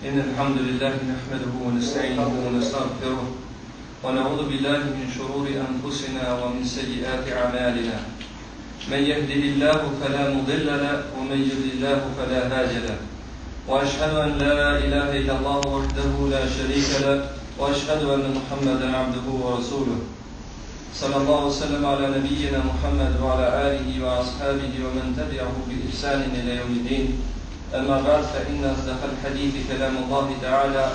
إن الحمد لله نحمده ونستعينه ونستغفره ونعوذ بالله من شرور أنفسنا ومن سيئات أعمالنا من يهده الله فلا مضل له ومن يضلل الله فلا هادي له وأشهد أن لا إله إلا الله وحده لا شريك له وأشهد أن محمدا عبده ورسوله صلى الله وسلم على نبينا محمد وعلى آله وأصحابه ومن تبعه بإحسان إلى يوم الدين أما بعد فإن أصدق الحديث كلام الله تعالى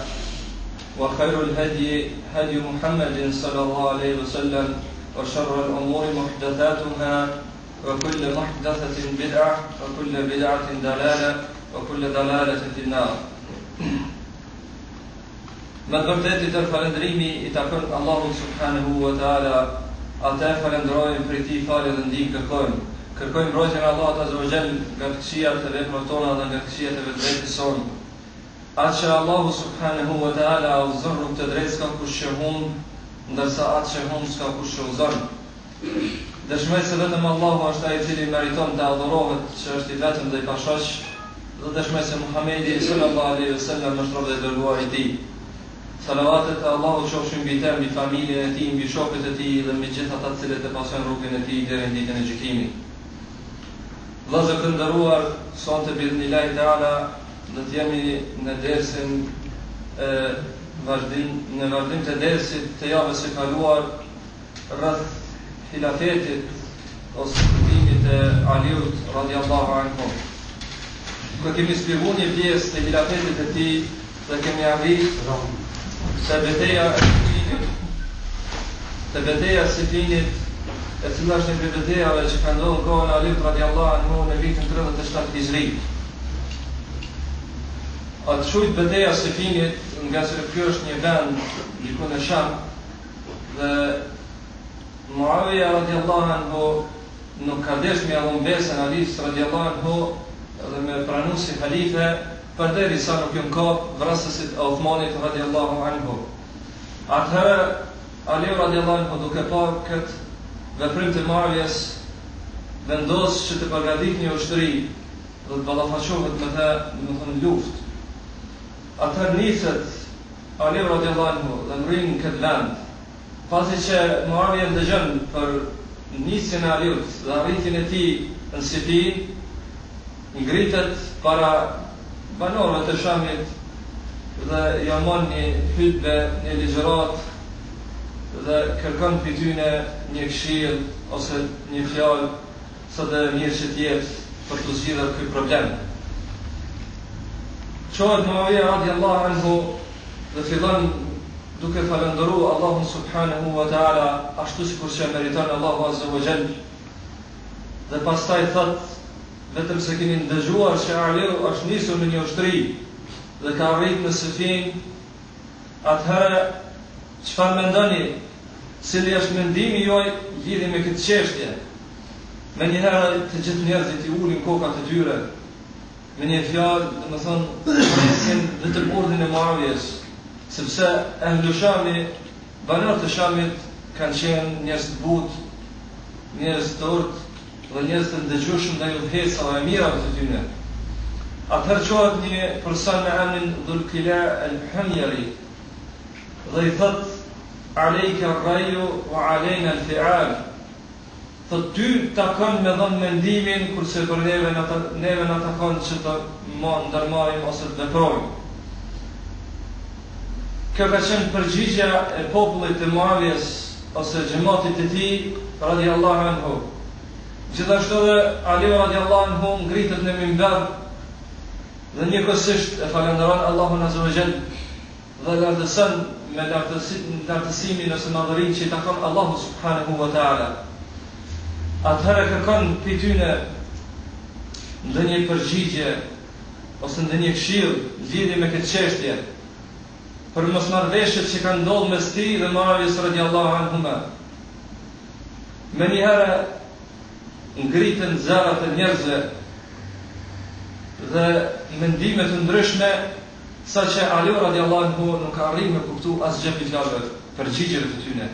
وخير الهدي هدي محمد صلى الله عليه وسلم وشر الأمور محدثاتها وكل محدثة بدعة وكل بدعة ضلالة وكل ضلالة في النار. Me të vërtetë të falëndrimi I takon Allahut subhanahu wa taala, atë falënderojmë për ti falë dhe ndihmë kërkojmë. Kërkojmë mbrojtjen e Allahut azza wa jall nga këqijat e veprave tona dhe nga këqijat e vetvetes sonë. Atë që Allahu subhanahu wa taala udhëzon rrugë të drejtë s'ka kush që humb, ndërsa atë që humb s'ka kush që udhëzon. Dëshmoj se vetëm Allahu është ai I cili meriton të adhurohet, që është I vetëm dhe I pashoq, dhe dëshmoj se Muhamedi sallallahu alaihi wasallam është rob dhe dërguar I tij. Salavatet e Allahu qofshin mbi të, mbi familjen e tij, mbi shokët e tij dhe mbi gjithë ata të cilët e pasojnë rrugën e tij deri në ditën e gjykimit. Vëllezër të nderuar, sonte bi'idhnillahi ta'ala do të jemi në dersin në vazhdim të dersit të javës së kaluar rreth hilafetit ose fundimit të Aliut radhiyallahu anhu. Ku kemi shpjeguar një pjesë të hilafetit të tij dhe kemi arritur te betejë e Sifinit, e cila është një betejë që ka ndodhur kohën e Aliut radhiyallahu anhu në vitin 37 Hijri. Atë shujt betejë e Sifinit, nga se kjo është një vend diku në Sham, dhe Muawiya radhiyallahu anhu nuk ka dashur me humbesën Aliut radhiyallahu anhu dhe me pranu si halife, përderisa nuk ju ka vrasësit e Uthmanit radhiyallahu anhu. Atëherë Aliu radhiyallahu anhu duke parë këtë veprim të Muawiyas, vendos që të përgatit një ushtri dhe të ballafaqohet me të, do të thonë luftë. Atëherë niset Aliu radhiyallahu anhu dhe mrin këtë vend. Pasi që Muawiya dëgjon për nisjen e Aliut dhe arritjen e tij në Sifin, ngritet para banorëve të Shamit dhe ja marr një hutbë, një ligjërat dhe kërkon prej tyre një këshill ose një fjalë sa të mirë që të jetë për të zgjidhur ky problem. Çohet Muawiya radhiyallahu anhu dhe fillon duke falendëruar Allahun subhanahu wa taala ashtu sikur që meriton Allahu azza wa jall. Dhe pastaj thot, vetëm se keni ndëgjuar që Aliu është nisur me një ushtri dhe ka arritur në Sifin, atëherë çfarë mendoni? Cili është mendimi juaj lidhur me këtë çështje? Menjëherë të gjithë njerëzit I ulin kokat e tyre me një fjalë, domethënë presin vetëm urdhën e Muawiyas, sepse ehlu Shami, banorët e Shamit kanë qenë njerëz të butë, njerëz të urtë dhe njerëz të ndëgjueshëm ndaj udhëhecave e mira të tyre. Atëherë qohet një person me emrin Dhulqila al-Himyari dhe I thot: "Alejka ar-ra'yu wa alejna al-fi'al." Thot, ty takon me dhënë mendimin, kurse për neve na takon që të ndërmarrim ose të veprojmë. Kjo ka qenë përgjigja e popullit të Muawiyas ose xhamatit të tij radhiyallahu anhu. Gjithashtu dhe Aliu radhiyallahu anhu ngritet në minber dhe njëkohësisht e falenderon Allahun azza wa jall dhe lartëson me lartësimin ose madhërinë që I takon Allahu subhanahu wa taala. Atëherë kërkon prej tyre ndonjë përgjigje ose ndonjë këshill lidhje me këtë çështje për mosmarrveshjet që kanë ndodhur mes tij dhe Muawiyas radhiyallahu anhuma. Menjëherë ngriten zërat e njerëzve dhe mendime të ndryshme, saqë Aliu radhiyallahu anhu nuk arrin me kuptu asgjë prej fjalëve, përgjigjeve të tyre.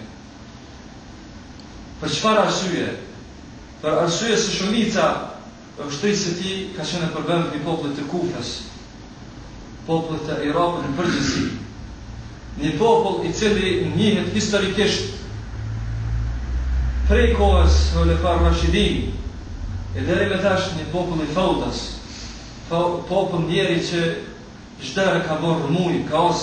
Për çfarë arsye? Për arsye se shumica e ushtrisë së tij ka qenë përbëm i popullit të Kufës. popullit të Irakut në përgjithësi. Një popull i cili njihet historikisht prej kohës Khulefar Rashidin e deri më tash një popull i faudas, popull njeri që çdo herë ka bërë rëmuj, kaos,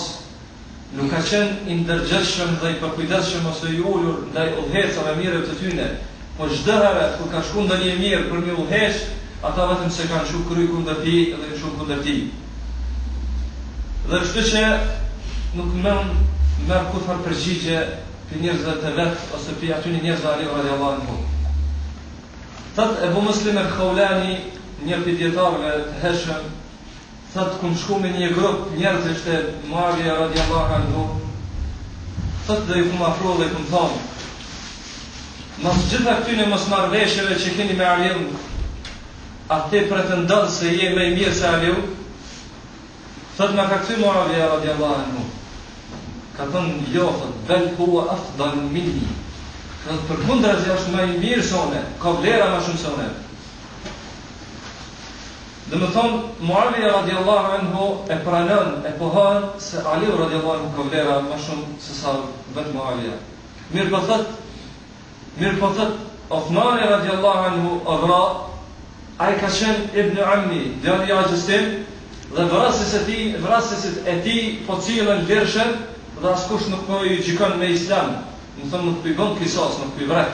nuk ka qenë i ndërgjegjshëm dhe i përkujdesshëm ose i ulur ndaj udhëhecave mirë të tyre, po çdo herë kur ka shkuar ndonjë mirë për një udhëheq, ata vetëm se kanë shku kry kundër tij dhe kanë shku kundër tij. Dhe kështu që nuk merr kurrë përgjigje për njerëzve të vet ose për aty njerëzve Ali radiallahu anhu. Thot Ebu Muslim al-Khawlani, një prej dietarëve të hershëm, thot kum shku me një grup njerëzish të Muawiya radiallahu anhu, thot dhe ju kum afro dhe kum thonë, mas gjitha këtyne mosmarrveshjeve që keni me Aliun, atë pretendon se je më i mirë se Aliu? Thot me ka kthy Muawiya radiallahu anhu. Ka thënë jo, thot, bel huwa afdal minni. Thot përkundrazi është më i mirë se unë, ka vlera më shumë se unë. Dhe më thonë, Muawiya radiallahu anhu e pranon, e pohon se Aliu radiallahu anhu ka vlera më shumë se sa vetë Muawiya. Mirë po thot, Uthmani radiallahu anhu avra, ai ka qenë ibn Ammi, djali i axhës tim, dhe vrasësit e tij po cilën vlerëshën dhe askush nuk po i gjikon me islam. Më thonë nuk po i bën kisas, nuk po i vret.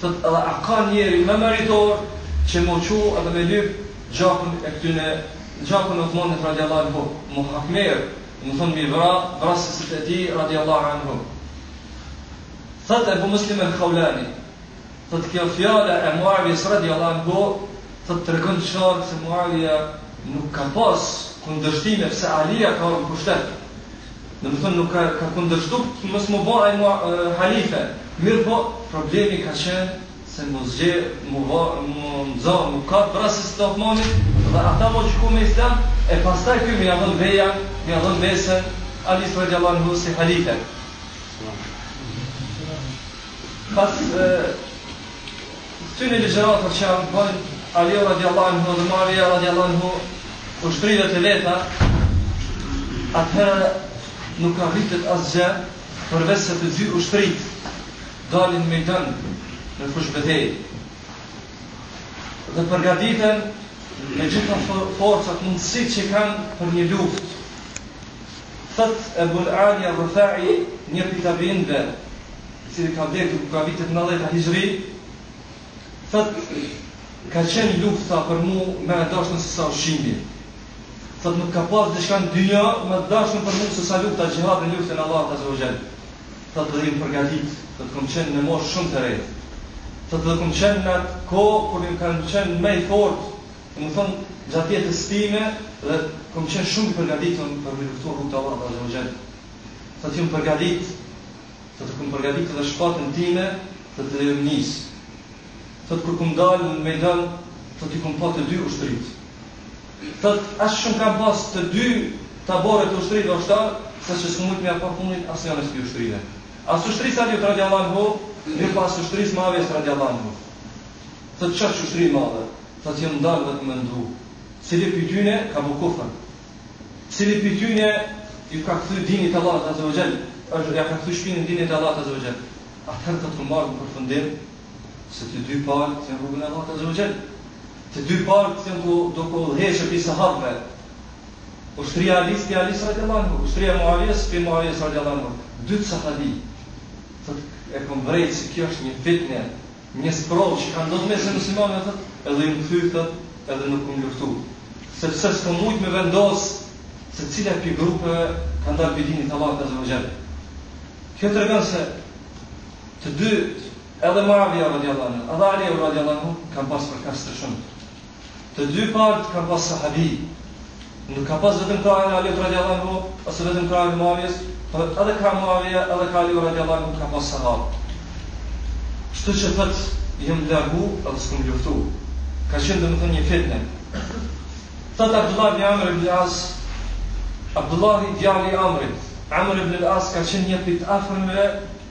Thot edhe a ka njeri më meritor që më qu edhe me lyp gjakun e këtyne, gjakun e Uthmanit radiallahu anhu, Muhakmer, më thonë mi vrasësit e tij radiallahu anhu. Thot Ebu Muslim al-Khawlani, thot kjo fjala e Muawiyes radiallahu anhu, thot tregon qartë se Muawiya nuk ka pas kundërshtime pse Alia ka në pushtet. Në më thënë nuk ka kundërshtu mos më bëj halife. Mirë po, problemi ka qenë se më ka vrasës të Uthmanit dhe ata mo që ku me islam, e pastaj kjo mi adhën veja, mi adhën mesën Alis radiallahu anhu si halife. Pas këtyne ligjëratër që janë bëjnë Aliu radiallahu anhu dhe Muawiya radiallahu anhu ushtrive të veta, atëherë nuk arritet asgjë përveç se të dy ushtrit dalin mejdan në fushbetej dhe përgatiten me gjitha forcat mundësit që kanë për një luftë. Thot Ebu Ali al-Rufai, një prej tabiinëve, i cili ka vdekur ka vitet 90 hijri, thot ka qenë lufta për mu me dashnë se sa ushqimi. Thot nuk ka pas diçka në dynja me dashnë për mu se sa lufta gjihad në luftën Allahut azza wa jall. Thot dhe jam përgatit, thot kom qenë në moshë shumë të re. Thot dhe kom qenë në atë kohë kur im kanë qenë më i fortë, më thonë gjatë jetës time dhe kom qenë shumë i përgatitur për me luftuar rrugën e Allahut azza wa jall. Thot jam përgatit, thot kom përgatit edhe shpatën time, thot dhe jam nis. Thot kur kom dalë në mejdan, thot i kom pa të dy ushtrit. Thot as shumë kam pas të dy tabore të ushtrive ushtar, sa që s'mujt me pa punit as janë së ushtrive. As ushtris Aliut radiallahu anhu, mirë pas ushtris Muawiyes radiallahu anhu. Thot çfarë ushtri madhe? Thot jam ndalë dhe të më ndu. Cili për tyne ka bu kufër. Cili për tyne ju ka kthy dinit Allahut azza wa jall, ja ka kthy shpinën dinit Allahut azza wa jall. Atëherë të marrë në përfundim se të dy palët janë rrugën e Allahut azza wa jall. Të dy palët janë duke udhëhequr pi sahabëve. Ushtria Alis pi Alis radiallahu anhu, ushtria Muawiyes pi Muawiyes radiallahu anhu. Dy sahabi. Thot e kom vrejt se kjo është një fitne, një sprovë që ka ndodhur mes muslimanëve, thot, edhe ju kthy, thot, edhe nuk u luftu. Sepse s'ka mujt me vendos se cila pi grupeve ka ndalë pi dinit Allahut azza wa jall. Kjo tregon se të dy, edhe Muawiya radiallahu anhu, edhe Ali radiallahu anhu kanë pas përkas të shumë. Të dy palët kanë pas sahabi. Nuk ka pas vetëm krahën e Aliut radiallahu anhu ose vetëm krahën e Muawiyes, por edhe ka Muawiya, edhe ka Ali radiallahu anhu ka pas sahabë. Kështu që thot jam largu edhe s'kum luftu. Ka qenë domethënë një fitnë. Thot Abdullah ibn Amr ibn al-As, Abdullah djali i Amrit, Amr ibn al-As ka qenë një prej të afërmëve